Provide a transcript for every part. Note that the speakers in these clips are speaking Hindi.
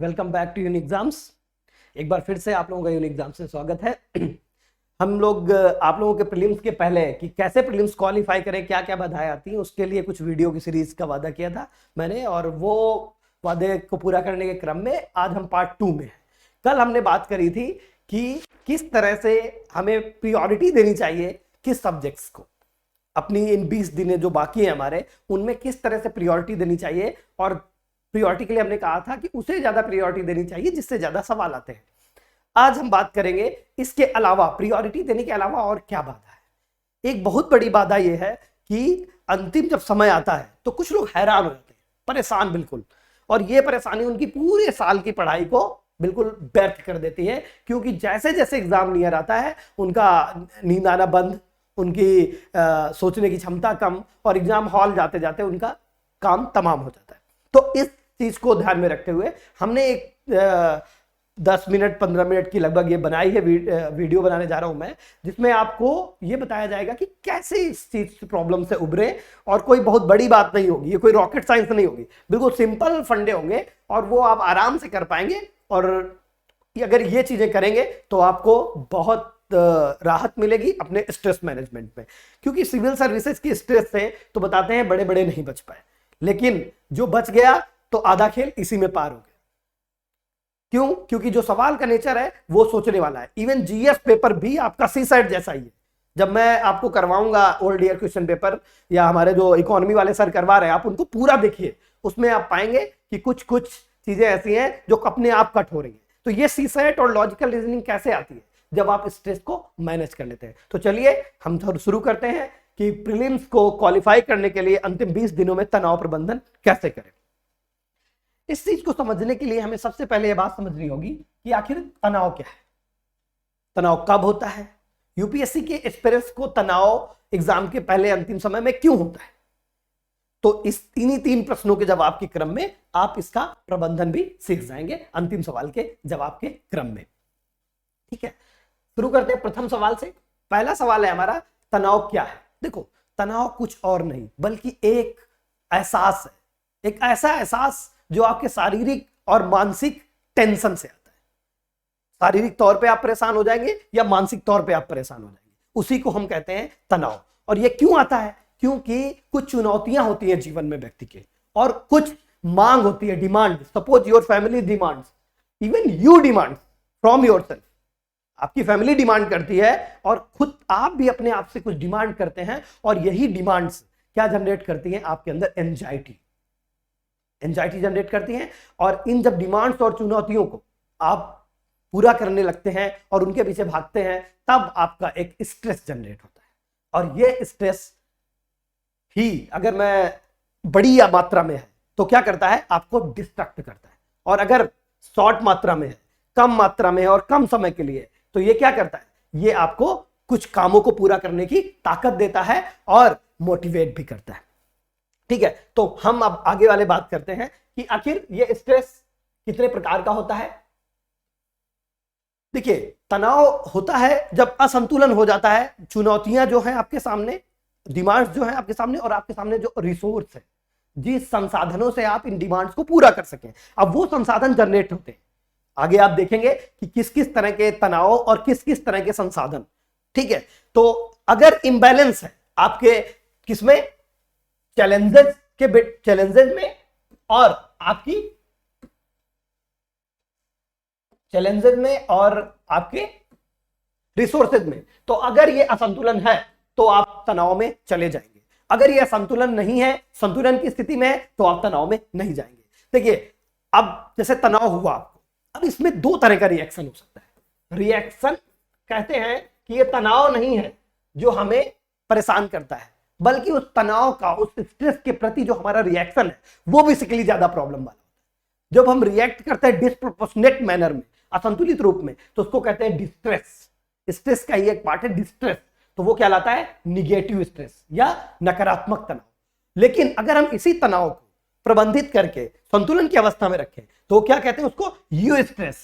Welcome back to unique exams. एक बार फिर से आप लोगों का यूनिक एग्जाम्स में स्वागत है। हम लोग आप लोगों के प्रीलिम्स के पहले कि कैसे प्रीलिम्स क्वालिफाई करें, क्या क्या बाधाएं आती हैं, उसके लिए कुछ वीडियो की सीरीज का वादा किया था मैंने, और वो वादे को पूरा करने के क्रम में आज हम पार्ट 2 में हैं। कल हमने बात करी थी कि किस तरह से हमें प्रियोरिटी देनी चाहिए किस सब्जेक्ट्स को, अपनी इन 20 दिनें जो बाकी हैं हमारे, उनमें किस तरह से प्रियोरिटी देनी चाहिए। और प्रियोरिटी के लिए हमने कहा था कि उसे ज्यादा प्रियोरिटी देनी चाहिए जिससे ज्यादा सवाल आते हैं। आज हम बात करेंगे इसके अलावा, प्रियोरिटी देने के अलावा और क्या बाधा है। एक बहुत बड़ी बाधा यह है कि अंतिम जब समय आता है तो कुछ लोग हैरान हो जाते हैं, परेशान बिल्कुल, और यह परेशानी उनकी पूरे साल की पढ़ाई को बिल्कुल व्यर्थ कर देती है। क्योंकि जैसे जैसे एग्जाम नियर आता है उनका नींद आना बंद, उनकी सोचने की क्षमता कम, और एग्जाम हॉल जाते जाते उनका काम तमाम हो जाता है। तो इस चीज को ध्यान में रखते हुए हमने एक 10 मिनट 15 मिनट की लगभग ये बनाई है, वीडियो बनाने जा रहा हूं मैं, जिसमें आपको ये बताया जाएगा कि कैसे इस चीज प्रॉब्लम से उभरे। और कोई बहुत बड़ी बात नहीं होगी, ये कोई रॉकेट साइंस नहीं होगी, बिल्कुल सिंपल फंडे होंगे और वो आप आराम से कर पाएंगे। और अगर ये चीजें करेंगे तो आपको बहुत राहत मिलेगी अपने स्ट्रेस मैनेजमेंट में। क्योंकि सिविल सर्विसेज की स्ट्रेस से तो बताते हैं बड़े बड़े नहीं बच पाए, लेकिन जो बच गया तो आधा खेल इसी में पार हो गया। क्यों? क्योंकि जो सवाल का नेचर है वो सोचने वाला है। इवन जीएस पेपर भी आपका सी सेट जैसा ही है। जब मैं आपको करवाऊंगा ओल्ड ईयर क्वेश्चन पेपर, या हमारे जो इकोनॉमी वाले सर करवा रहे हैं, आप उनको पूरा देखिए, उसमें आप पाएंगे कि कुछ कुछ चीजें ऐसी हैं जो अपने आप कट हो रही है। तो ये सी सेट और लॉजिकल रीजनिंग कैसे आती है? जब आप स्ट्रेस को मैनेज कर लेते हैं। तो चलिए हम शुरू करते हैं कि प्रीलिम्स को क्वालिफाई करने के लिए अंतिम 20 दिनों में तनाव प्रबंधन कैसे करें। इस चीज को समझने के लिए हमें सबसे पहले यह बात समझनी होगी कि आखिर तनाव क्या है, तनाव कब होता है, यूपीएससी के एस्पिरेंट्स को तनाव एग्जाम के पहले अंतिम समय में क्यों होता है। तो इस तीन प्रश्नों के जवाब के क्रम में आप इसका प्रबंधन भी सीख जाएंगे अंतिम सवाल के जवाब के क्रम में। ठीक है, शुरू करते हैं प्रथम सवाल से। पहला सवाल है हमारा, तनाव क्या है। देखो, तनाव कुछ और नहीं बल्कि एक एहसास है, एक ऐसा एहसास जो आपके शारीरिक और मानसिक टेंशन से आता है। शारीरिक तौर पे आप परेशान हो जाएंगे या मानसिक तौर पे आप परेशान हो जाएंगे, उसी को हम कहते हैं तनाव। और ये क्यों आता है? क्योंकि कुछ चुनौतियां होती हैं जीवन में व्यक्ति के, और कुछ मांग होती है, demand. Suppose your family demands, even you demand from your self. आपकी फैमिली डिमांड करती है और खुद आप भी अपने आप से कुछ डिमांड करते हैं, और यही डिमांड्स क्या जनरेट करती हैं? आपके अंदर एंजाइटी जनरेट करती हैं। और इन जब डिमांड्स और चुनौतियों को आप पूरा करने लगते हैं और उनके पीछे भागते हैं, तब आपका एक स्ट्रेस जनरेट होता है। और ये स्ट्रेस ही अगर मैं बड़ी मात्रा में है तो क्या करता है? आपको डिस्ट्रैक्ट करता है। और अगर शॉर्ट मात्रा में है, कम मात्रा में है और कम समय के लिए, तो ये क्या करता है? ये आपको कुछ कामों को पूरा करने की ताकत देता है और मोटिवेट भी करता है। ठीक है, तो हम अब आगे वाले बात करते हैं कि आखिर ये स्ट्रेस कितने प्रकार का होता है। देखिए, तनाव होता है जब असंतुलन हो जाता है, चुनौतियां जो हैं आपके सामने, डिमांड्स जो हैं आपके सामने, और आपके सामने जो रिसोर्स है, जिस संसाधनों से आप इन डिमांड्स को पूरा कर सकें, अब वो संसाधन जनरेट होते हैं। आगे आप देखेंगे कि किस किस तरह के तनाव और किस किस तरह के संसाधन। ठीक है, तो अगर इंबैलेंस है आपके किसमें, चैलेंजेस में और आपकी चैलेंजेस में और आपके रिसोर्सेज में, तो अगर ये असंतुलन है तो आप तनाव में चले जाएंगे। अगर ये असंतुलन नहीं है, संतुलन की स्थिति में है, तो आप तनाव में नहीं जाएंगे। देखिए, अब जैसे तनाव हुआ आपको, अब इसमें दो तरह का रिएक्शन हो सकता है। रिएक्शन कहते हैं कि ये तनाव नहीं है जो हमें परेशान करता है, बल्कि उस तनाव का, उस स्ट्रेस के प्रति जो हमारा रिएक्शन है, वो बेसिकली ज्यादा प्रॉब्लम वाला होता है। जब हम रिएक्ट करते हैं डिस्प्रोपोर्शनेट मैनर में, असंतुलित रूप में, तो उसको कहते हैं डिस्ट्रेस। स्ट्रेस का ही एक पार्ट है डिस्ट्रेस, तो वो क्या लाता है? निगेटिव स्ट्रेस या नकारात्मक तनाव। लेकिन अगर हम इसी तनाव को प्रबंधित करके संतुलन की अवस्था में रखें, तो क्या कहते हैं उसको? यू स्ट्रेस,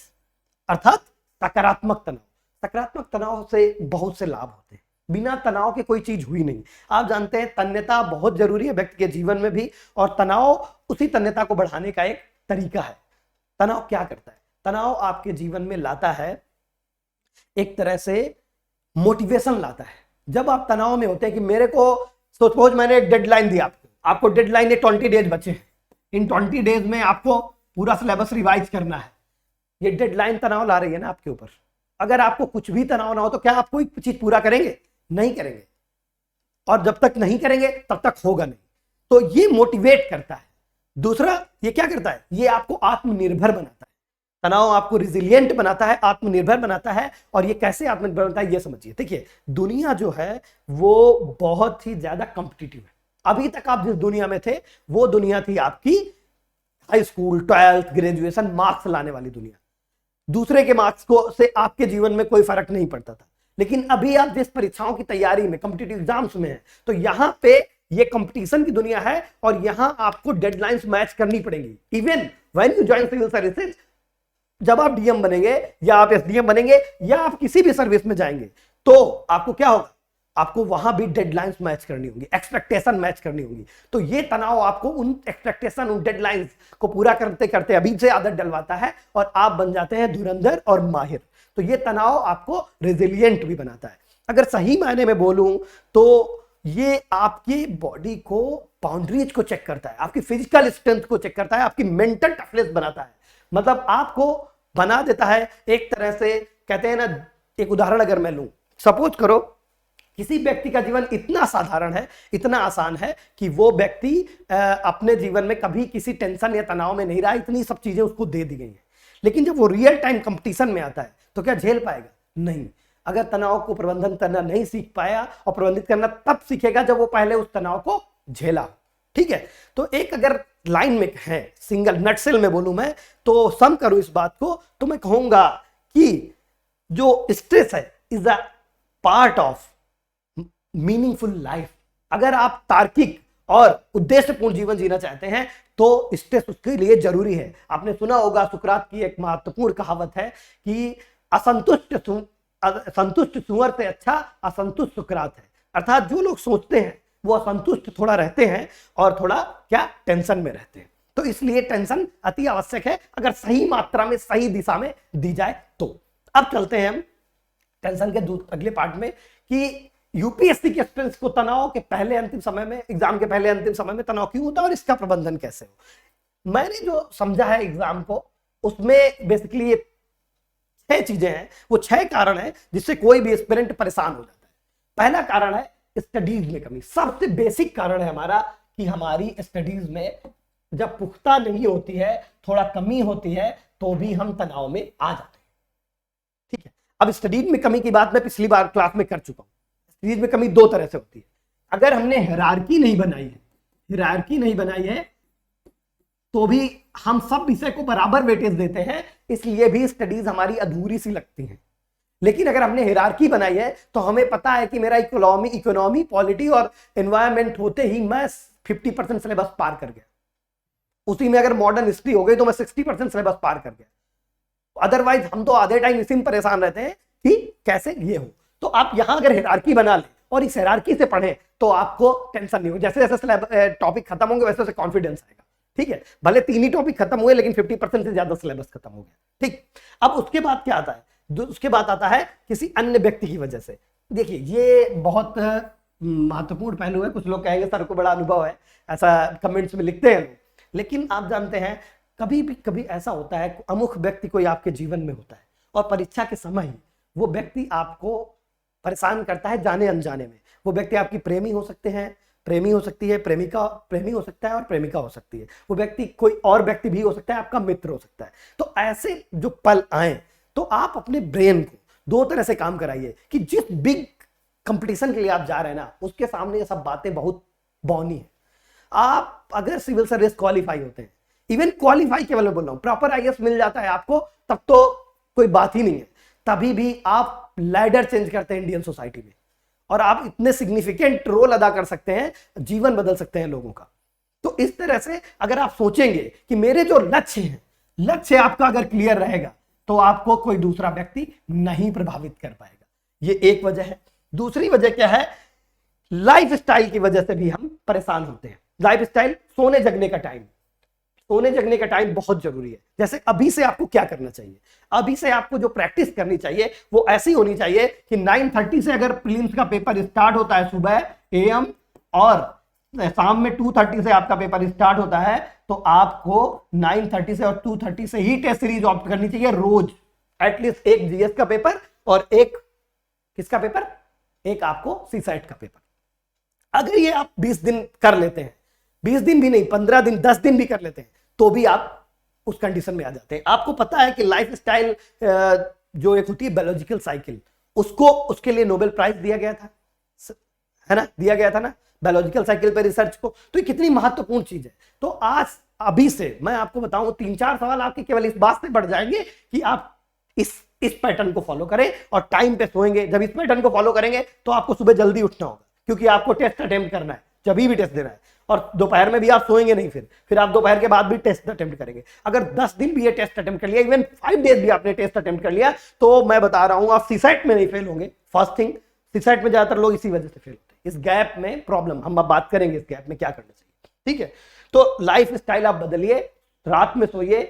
अर्थात सकारात्मक तनाव। सकारात्मक तनाव से बहुत से लाभ होते हैं। बिना तनाव के कोई चीज हुई नहीं। आप जानते हैं तन्यता बहुत जरूरी है व्यक्ति के जीवन में भी, और तनाव उसी तन्यता को बढ़ाने का एक तरीका है। तनाव क्या करता है? तनाव आपके जीवन में लाता है एक तरह से मोटिवेशन लाता है। जब आप तनाव में होते हैं कि मेरे को सपोज मैंने एक डेडलाइन दी आपको डेडलाइन है 20 डेज बचे हैं, इन 20 डेज में आपको पूरा सिलेबस रिवाइज करना है। ये डेडलाइन तनाव ला रही है ना आपके ऊपर। अगर आपको कुछ भी तनाव ना हो तो क्या आप कोई चीज पूरा करेंगे? नहीं करेंगे, और जब तक नहीं करेंगे तब तक होगा नहीं। तो ये मोटिवेट करता है। दूसरा, ये क्या करता है? ये आपको आत्मनिर्भर बनाता है। तनाव आपको रिजिलियंट बनाता है, आत्मनिर्भर बनाता है। और ये कैसे आत्मनिर्भर बनता है ये समझिए। देखिए, दुनिया जो है वो बहुत ही ज्यादा कॉम्पिटिटिव है। अभी तक आप जिस दुनिया में थे वो दुनिया थी आपकी high school, 12th, graduation, marks लाने वाली दुनिया। दूसरे के मार्क्स को से आपके जीवन में कोई फर्क नहीं पड़ता था। लेकिन अभी आप जिस परीक्षाओं की तैयारी में, कॉम्पिटिटिव एग्जाम्स में है, तो यहां पे ये कंपटीशन की दुनिया है और यहां आपको डेडलाइंस मैच करनी पड़ेंगी। Even when you join civil services, जब आप डीएम बनेंगे या आप एसडीएम बनेंगे या आप किसी भी सर्विस में जाएंगे, तो आपको क्या होगा? आपको वहां भी डेडलाइंस मैच करनी होगी, एक्सपेक्टेशन मैच करनी होगी। तो ये तनाव आपको उन एक्सपेक्टेशन, उन डेडलाइंस को पूरा करते करते अभी से आदत डलवाता है और आप बन जाते हैं धुरंधर और माहिर। तो ये तनाव आपको रेजिलिएंट भी बनाता है। अगर सही मायने में बोलूं तो ये आपकी बॉडी को, बाउंड्रीज को चेक करता है, आपकी फिजिकल स्ट्रेंथ को चेक करता है, आपकी मेंटल टफनेस बनाता है। मतलब आपको बना देता है एक तरह से, कहते हैं ना, एक उदाहरण अगर मैं लूं, सपोज करो किसी व्यक्ति का जीवन इतना साधारण है, इतना आसान है कि वो व्यक्ति अपने जीवन में कभी किसी टेंशन या तनाव में नहीं रहा, इतनी सब चीजें उसको दे दी गई हैं। लेकिन जब वो रियल टाइम कंपटीशन में आता है तो क्या झेल पाएगा? नहीं। अगर तनाव को प्रबंधन करना नहीं सीख पाया, और प्रबंधित करना तब सीखेगा जब वो पहले उस तनाव को झेला। ठीक है, तो एक अगर लाइन में है, सिंगल नटसेल में बोलूं मैं, तो सम करूं इस बात को, तो मैं कहूंगा कि जो स्ट्रेस है is a part of meaningful life. अगर आप तार्किक और उद्देश्यपूर्ण जीवन जीना चाहते हैं तो स्ट्रेस उसके लिए जरूरी है। आपने सुना होगा, सुकरात की एक महत्वपूर्ण कहावत है कि संतुष्ट सुअर से अच्छा असंतुष्ट सुकरात है। अर्थात जो लोग सोचते हैं वो असंतुष्ट थोड़ा रहते हैं और थोड़ा क्या टेंशन में रहते हैं। तो इसलिए टेंशन अति आवश्यक है, अगर सही मात्रा में, सही दिशा में दी जाए तो। अब चलते हैं हम टेंशन के अगले पार्ट में कि यूपीएससी के स्टूडेंट्स को तनाव के पहले अंतिम समय में, एग्जाम के पहले अंतिम समय में तनाव क्यों होता है और इसका प्रबंधन कैसे हो। मैंने जो समझा है एग्जाम को, उसमें बेसिकली 6 चीजें हैं, वो 6 कारण है जिससे कोई भी एस्पिरेंट परेशान हो जाता है। पहला कारण है स्टडीज में कमी। सबसे बेसिक कारण है हमारा कि हमारी स्टडीज में जब पुख्ता नहीं होती है, थोड़ा कमी होती है, तो भी हम तनाव में आ जाते हैं। ठीक है, अब स्टडीज में कमी की बात मैं पिछली बार क्लास में कर चुका हूं। स्टडीज में कमी 2 तरह से होती है। अगर हमने हायरार्की नहीं बनाई है तो भी हम सब विषय को बराबर वेटेज देते हैं, इसलिए भी स्टडीज हमारी अधूरी सी लगती हैं। लेकिन अगर हमने हायरार्की बनाई है तो हमें पता है कि मेरा इकोनॉमी, पॉलिटी और एनवायरनमेंट होते ही मैं 50% सिलेबस पार कर गया। उसी में अगर मॉडर्न हिस्ट्री हो गई तो मैं 60% सिलेबस पार कर गया। अदरवाइज हम तो आधे टाइम इसी में परेशान रहते हैं कि कैसे ये हो। तो आप यहां अगर हायरार्की बना ले और इस हायरार्की से पढ़ें तो आपको टेंशन नहीं हो। जैसे जैसे टॉपिक खत्म होंगे वैसे वैसे कॉन्फिडेंस आएगा। ठीक है, भले 3 ही टॉपिक खत्म हुए लेकिन 50% से ज्यादा सिलेबस खत्म हो गया। ठीक, अब उसके बाद क्या आता है? उसके बाद आता है किसी अन्य व्यक्ति की वजह से। देखिए, ये बहुत महत्वपूर्ण पहलू है। कुछ लोग कहेंगे सर को बड़ा अनुभव है, ऐसा कमेंट्स में लिखते हैं लोग। लेकिन आप जानते हैं कभी ऐसा होता है, अमुख व्यक्ति कोई आपके जीवन में होता है और परीक्षा के समय ही वो व्यक्ति आपको परेशान करता है जाने अनजाने में। वो व्यक्ति आपकी प्रेमी हो सकते हैं, प्रेमी हो सकती है, प्रेमी हो सकता है और प्रेमिका हो सकती है। वो व्यक्ति कोई और व्यक्ति भी हो सकता है, आपका मित्र हो सकता है। तो ऐसे जो पल आए तो आप अपने ब्रेन को 2 तरह से काम कराइए कि जिस बिग कंपटीशन के लिए आप जा रहे हैं ना, उसके सामने ये सब बातें बहुत बौनी है। आप अगर सिविल सर्विस क्वालिफाई होते हैं, इवन क्वालिफाई केवल मैं बोल रहा हूं, प्रॉपर आईएएस मिल जाता है आपको, तब तो कोई बात ही नहीं है। तभी भी आप लैडर चेंज करते हैं इंडियन सोसाइटी में और आप इतने सिग्निफिकेंट रोल अदा कर सकते हैं, जीवन बदल सकते हैं लोगों का। तो इस तरह से अगर आप सोचेंगे कि मेरे जो लक्ष्य हैं, लक्ष्य आपका अगर क्लियर रहेगा तो आपको कोई दूसरा व्यक्ति नहीं प्रभावित कर पाएगा। ये एक वजह है। दूसरी वजह क्या है? लाइफ स्टाइल की वजह से भी हम परेशान होते हैं। लाइफ स्टाइल, सोने जगने का टाइम, सोने जगने का टाइम बहुत जरूरी है। जैसे अभी से आपको क्या करना चाहिए, अभी से आपको जो प्रैक्टिस करनी चाहिए वो ऐसी होनी चाहिए कि 9:30 से अगर प्रीलिम्स का पेपर स्टार्ट होता है सुबह AM और शाम में 2:30 से आपका पेपर स्टार्ट होता है, तो आपको 9:30 से और 2:30 से ही टेस्ट सीरीज ऑप्ट करनी चाहिए रोज। एटलीस्ट एक GS का पेपर और एक किसका पेपर, एक आपको सीसैट का पेपर। अगर ये आप 20 दिन कर लेते हैं, 20 दिन भी नहीं, 15 दिन 10 दिन भी कर लेते हैं, तो भी आप उस कंडीशन में आ जाते हैं। आपको पता है कि लाइफ स्टाइल जो एक होती है बायोलॉजिकल साइकिल, उसको उसके लिए नोबेल प्राइज दिया गया था, है ना, दिया गया था ना, बायोलॉजिकल साइकिल पे रिसर्च को। तो ये कितनी महत्वपूर्ण चीज है। तो आज अभी से मैं आपको बताऊं 3-4 सवाल आपके केवल इस बात से बढ़ जाएंगे कि आप इस पैटर्न को फॉलो करें और टाइम पे सोएंगे। जब इस पैटर्न को फॉलो करेंगे तो आपको सुबह जल्दी उठना होगा, क्योंकि आपको टेस्ट अटेम्प्ट करना है, जब भी टेस्ट देना है। और दोपहर में भी आप सोएंगे नहीं, फिर आप दोपहर के बाद भी टेस्ट अटेम्प्ट करेंगे। अगर 10 दिन भी ये टेस्ट अटेम्प्ट कर लिया, इवन 5 डेज भी आपने टेस्ट अटेम्प्ट कर लिया, तो मैं बता रहा हूं आप सीसैट में नहीं फेल होंगे। फर्स्ट थिंग, सीसैट में ज्यादातर लोग इसी वजह से फेल होते हैं। इस गैप में प्रॉब्लम, हम अब बात करेंगे इस गैप में क्या करना चाहिए, ठीक है। तो लाइफ स्टाइल आप बदलिए, रात में सोइए,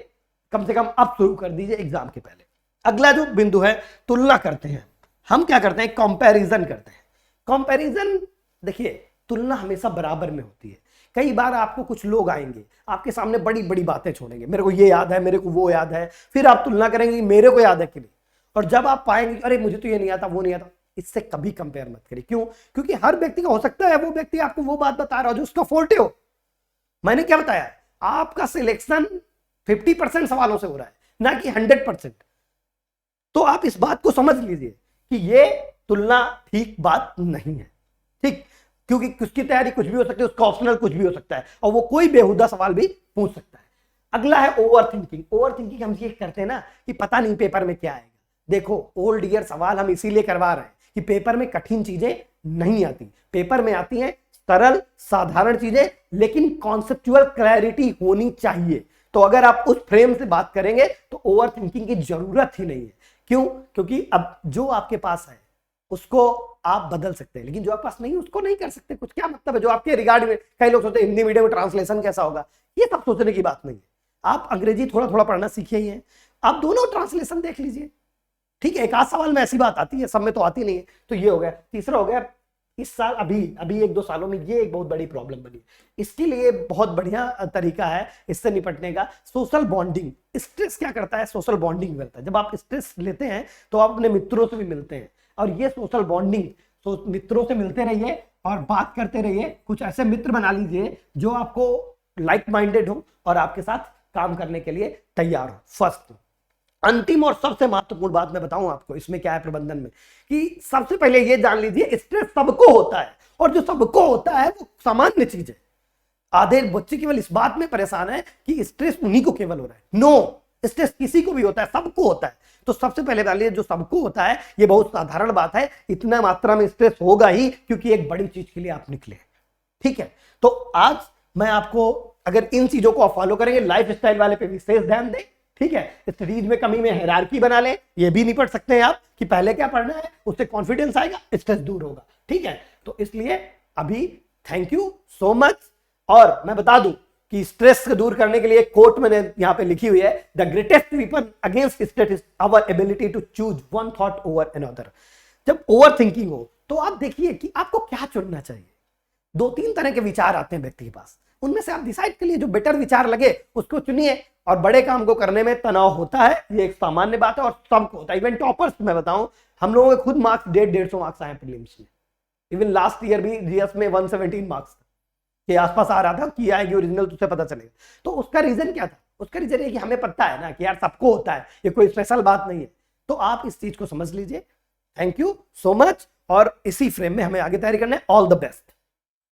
कम से कम अब शुरू कर दीजिए एग्जाम के पहले। अगला जो बिंदु है, तुलना करते हैं। हम क्या करते हैं, कंपैरिजन करते हैं। कंपैरिजन, देखिए तुलना हमेशा बराबर में होती है। कई बार आपको कुछ लोग आएंगे, आपके सामने बड़ी बड़ी बातें छोड़ेंगे, मेरे को ये याद है, मेरे को वो याद है, फिर आप तुलना करेंगे मेरे को याद है कि नहीं। और जब आप पाएंगे अरे मुझे तो ये नहीं आता, वो नहीं आता, इससे कभी कंपेयर मत करिए। क्यों? क्योंकि हर व्यक्ति का हो सकता है वो व्यक्ति आपको वो बात बता रहा हो जो उसका फोर्टे हो। मैंने क्या बताया, आपका सिलेक्शन 50% सवालों से हो रहा है, ना कि 100%। तो आप इस बात को समझ लीजिए कि ये तुलना ठीक बात नहीं है, ठीक, क्योंकि उसकी तैयारी कुछ भी हो सकती है, उसका ऑप्शनल कुछ भी हो सकता है, और वो कोई बेहुदा सवाल भी पूछ सकता है। अगला है ओवर थिंकिंग। ओवर थिंकिंग हम ये करते हैं ना कि पता नहीं पेपर में क्या आएगा। देखो ओल्ड ईयर सवाल हम इसीलिए करवा रहे हैं कि पेपर में कठिन चीजें नहीं आती, पेपर में आती हैं सरल साधारण चीजें, लेकिन कॉन्सेप्चुअल क्लैरिटी होनी चाहिए। तो अगर आप उस फ्रेम से बात करेंगे तो ओवर थिंकिंग की जरूरत ही नहीं है। क्यों? क्योंकि अब जो आपके पास है उसको आप बदल सकते हैं, लेकिन जो आपके पास नहीं है उसको नहीं कर सकते। कुछ क्या मतलब है, जो आपके रिगार्ड में कई लोग सोचते हैं हिंदी मीडियम में ट्रांसलेशन कैसा होगा, ये सब सोचने की बात नहीं है। आप अंग्रेजी थोड़ा थोड़ा पढ़ना सीखे ही हैं, आप दोनों ट्रांसलेशन देख लीजिए, ठीक है। एक आध सवाल में ऐसी बात आती है, सब में तो आती नहीं है। तो ये हो गया। तीसरा हो गया, इस साल अभी 1-2 सालों में ये एक बहुत बड़ी प्रॉब्लम बनी। इसके लिए बहुत बढ़िया तरीका है इससे निपटने का, सोशल बॉन्डिंग। स्ट्रेस क्या करता है, सोशल बॉन्डिंग करता है। जब आप स्ट्रेस लेते हैं तो आप अपने मित्रों से भी मिलते हैं, और ये सोशल बॉन्डिंग, तो मित्रों से मिलते रहिए और बात करते रहिए। कुछ ऐसे मित्र बना लीजिए जो आपको लाइक माइंडेड हो और आपके साथ काम करने के लिए तैयार हो। फर्स्ट, अंतिम और सबसे महत्वपूर्ण बात मैं बताऊं आपको इसमें क्या है प्रबंधन में, कि सबसे पहले ये जान लीजिए स्ट्रेस सबको होता है, और जो सबको होता है वो सामान्य चीज है। आधे बच्चे केवल इस बात में परेशान है कि स्ट्रेस उन्हीं को केवल हो रहा है। नो, स्ट्रेस किसी को भी होता है, सबको होता है। तो सबसे पहले जान लीजिए जो सबको होता है ये बहुत साधारण बात है, इतना मात्रा में स्ट्रेस होगा ही क्योंकि एक बड़ी चीज के लिए आप निकले, ठीक है। तो आज मैं आपको, अगर इन चीजों को आप फॉलो करेंगे, लाइफ स्टाइल वाले पे विशेष ध्यान दें, ठीक है। स्टडीज में कमी में हायरार्की बना लें, ये भी निपट सकते हैं आप कि पहले क्या पढ़ना है, उससे कॉन्फिडेंस आएगा, स्ट्रेस दूर होगा, ठीक है। तो इसलिए अभी थैंक यू सो मच। और मैं बता दूं कि स्ट्रेस को दूर करने के लिए एक कोट मैंने यहां पे लिखी हुई है, the greatest weapon against stress is our ability to choose one thought over another. जब ओवर थिंकिंग हो तो आप देखिए कि आपको क्या चुनना चाहिए। 2-3 तरह के विचार आते हैं व्यक्ति के पास, उनमें से आप डिसाइड करिए जो बेटर विचार लगे उसको चुनिए। और बड़े काम को करने में तनाव होता है, ये एक सामान्य बात है और सबको होता है। इवन टॉपर्स मैं बताऊं, हम लोगों के खुद मार्क्स 150 मार्क्स आए प्रीलिम्स में। इवन लास्ट ईयर भी जीएस में 117 मार्क्स के आसपास आ रहा था, किया है कि ओरिजिनल तुझे पता चलेगा। तो उसका रीजन क्या था? उसका रीजन ये कि हमें पता है ना कि यार सबको होता है, ये कोई स्पेशल बात नहीं है। तो आप इस चीज को समझ लीजिए। थैंक यू सो मच, और इसी फ्रेम में हमें आगे तैयारी करना है। All the best.